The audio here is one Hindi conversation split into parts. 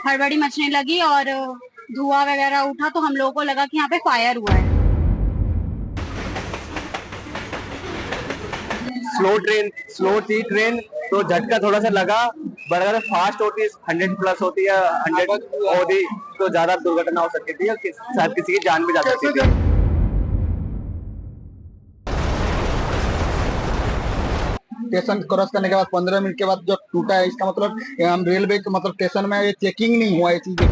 हड़बड़ी मचने लगी और धुआं वगैरह उठा, तो हम लोगों को लगा कि यहाँ पे फायर हुआ है। स्लो थी ट्रेन, तो झटका थोड़ा सा लगा। बट अगर फास्ट होती, 100 प्लस होती है, 100 होती तो ज्यादा दुर्घटना हो सकती थी और शायद किसी की जान भी जा सकती थी। स्टेशन क्रॉस करने के बाद 15 मिनट के बाद जो टूटा है, इसका मतलब हम रेलवे के मतलब स्टेशन में ये चेकिंग नहीं हुआ है चीजें।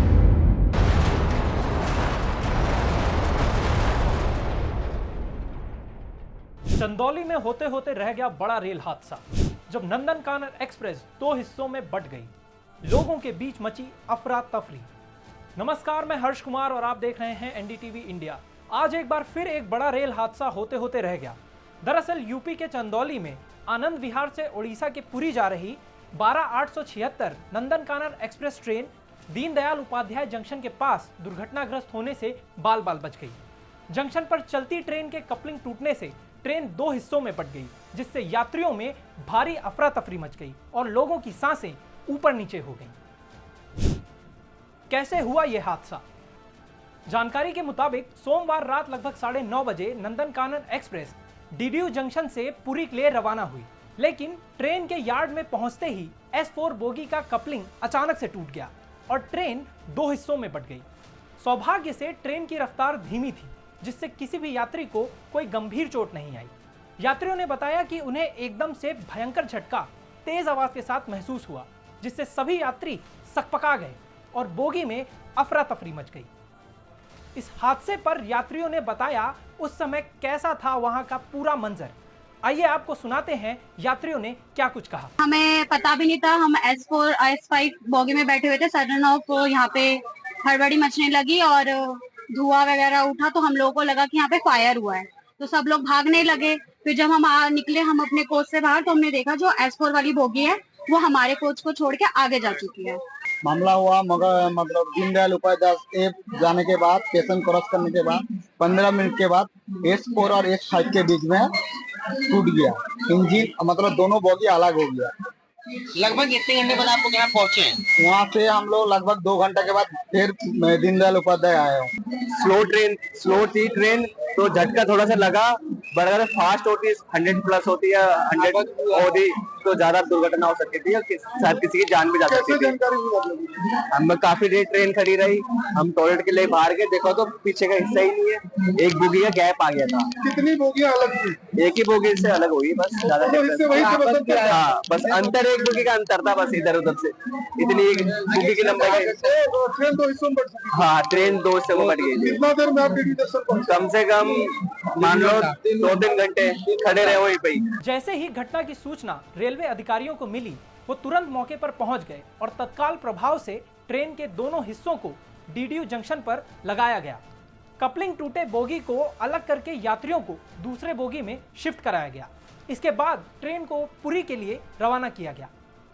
चंदौली में होते होते रह गया बड़ा रेल हादसा, जब नंदन कानन एक्सप्रेस दो हिस्सों में बंट गई। लोगों के बीच मची अफरा तफरी। नमस्कार, मैं हर्ष कुमार और आप देख रहे हैं एनडीटीवी इंडिया। आज एक बार फिर एक बड़ा रेल हादसा होते होते रह गया। दरअसल यूपी के चंदौली में आनंद विहार से उड़ीसा के पुरी जा रही 12876 Nandan Kanan express train Deendayal Upadhyaya junction के पास दुर्घटनाग्रस्त होने से बाल बाल बच गई। जंक्शन पर चलती ट्रेन के कपलिंग टूटने से ट्रेन दो हिस्सों में बंट गई, जिससे यात्रियों में भारी अफरा तफरी मच गई और लोगों की सांसें ऊपर नीचे हो गईं। कैसे हुआ यह हादसा? जानकारी के मुताबिक सोमवार रात लगभग 9:30 बजे नंदन कानन एक्सप्रेस डीडीयू जंक्शन से पुरी के लिए रवाना हुई, लेकिन ट्रेन के यार्ड में पहुंचते ही S4 बोगी का कपलिंग अचानक से टूट गया और ट्रेन दो हिस्सों में बंट गई। सौभाग्य से ट्रेन की रफ्तार धीमी थी, जिससे किसी भी यात्री को कोई गंभीर चोट नहीं आई। यात्रियों ने बताया कि उन्हें एकदम से भयंकर झटका तेज आवाज के साथ महसूस हुआ, जिससे सभी यात्री सकपका गए और बोगी में अफरा तफरी मच गई। इस हादसे पर यात्रियों ने बताया उस समय कैसा था वहां का पूरा मंजर। आइए आपको सुनाते हैं यात्रियों ने क्या कुछ कहा। हमें पता भी नहीं था, हम S4 S5 बोगी में बैठे हुए थे। सडन ऑफ यहाँ पे हड़बड़ी मचने लगी और धुआं वगैरह उठा, तो हम लोगों को लगा कि यहाँ पे फायर हुआ है, तो सब लोग भागने लगे। फिर जब हम निकले हम अपने कोच से बाहर, तो हमने देखा जो S4 वाली बोगी है वो हमारे कोच को छोड़ के आगे जा चुकी है। मामला हुआ मगर मतलब दीनदयाल उपाध्याय जाने के बाद स्टेशन क्रॉस करने के बाद 15 मिनट के बाद S4 और S5 के बीच में टूट गया इंजन, मतलब दोनों बोगी अलग हो गया। लगभग कितने घंटे बाद आपको यहाँ पहुँचे? वहाँ से हम लोग लगभग 2 घंटे के बाद फिर दीनदयाल उपाध्याय आए हूँ। स्लो थी ट्रेन, तो झटका थोड़ा सा लगा। बट अगर फास्ट होती, 100 प्लस होती है, 100 होती तो ज्यादा दुर्घटना हो सकती थी और शायद किसी की जान भी जा सकती थी। हम काफी देर ट्रेन खड़ी रही, हम टॉयलेट के लिए बाहर गए, देखो तो पीछे का हिस्सा ही नहीं है, एक बोगी का गैप आ गया था। कितनी बोगियां अलग थी? एक ही बोगी से अलग हुई, बस ज्यादा हाँ, बस अंतर एक बोगी का अंतर था, बस इधर उधर से इतनी बोगी की लंबाई। ट्रेन दो हिस्सों में बट चुकी। हाँ, ट्रेन दो हिस्सों में बट गई थी। कितना देर में आप डीडी दर्शन पहुंचे? कम से कम मान लो 2-3 घंटे खड़े रहे वहीं पे। जैसे ही घटना की सूचना रेलवे अधिकारियों को मिली, वो तुरंत मौके पर पहुंच गए और तत्काल प्रभाव से ट्रेन के दोनों हिस्सों को डीडीयू जंक्शन पर लगाया गया। कपलिंग टूटे बोगी को अलग करके यात्रियों को दूसरे बोगी में शिफ्ट कराया गया। इसके बाद ट्रेन को पुरी के लिए रवाना किया गया।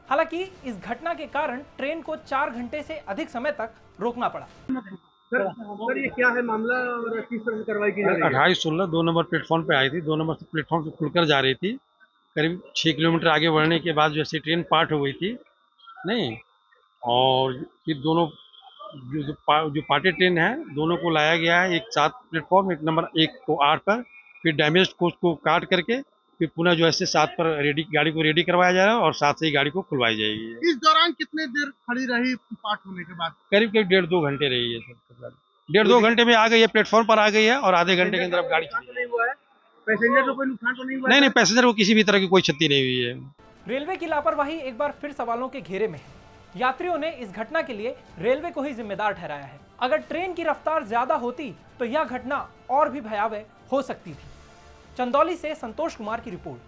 हालांकि इस घटना के कारण ट्रेन को 4 घंटे से अधिक समय तक रोकना पड़ा। सर ये क्या है मामला और किस तरह से कार्रवाई की जा रही है? 28-16 2 नंबर प्लेटफॉर्म पे आई थी। 2 नंबर प्लेटफॉर्म से खुलकर जा रही थी। करीब 6 किलोमीटर आगे बढ़ने के बाद जैसे ट्रेन पार्ट हो गई थी नहीं, और फिर दोनों जो पार्टी ट्रेन है दोनों को लाया गया है, एक 7 प्लेटफॉर्म, एक नंबर 1 को 8 पर, फिर डैमेज कोच को काट करके फिर पुनः जो ऐसे 7 पर गाड़ी को रेडी करवाया जा रहा है और 7 से ही गाड़ी को खुलवाई जाएगी। इस दौरान कितने देर खड़ी रही पार्ट होने के बाद? करीब 1.5-2 घंटे रही है सर। 1.5-2 घंटे में आ गई है, प्लेटफॉर्म पर आ गई है और आधे घंटे के अंदर अब गाड़ी नहीं हुआ है? पैसेंजर को कोई नुकसान तो नहीं हुआ? नहीं, पैसेंजर को किसी भी तरह की कोई क्षति नहीं हुई है। रेलवे की लापरवाही एक बार फिर सवालों के घेरे में है। यात्रियों ने इस घटना के लिए रेलवे को ही जिम्मेदार ठहराया है। अगर ट्रेन की रफ्तार ज्यादा होती तो यह घटना और भी भयावह हो सकती थी। चंदौली से संतोष कुमार की रिपोर्ट।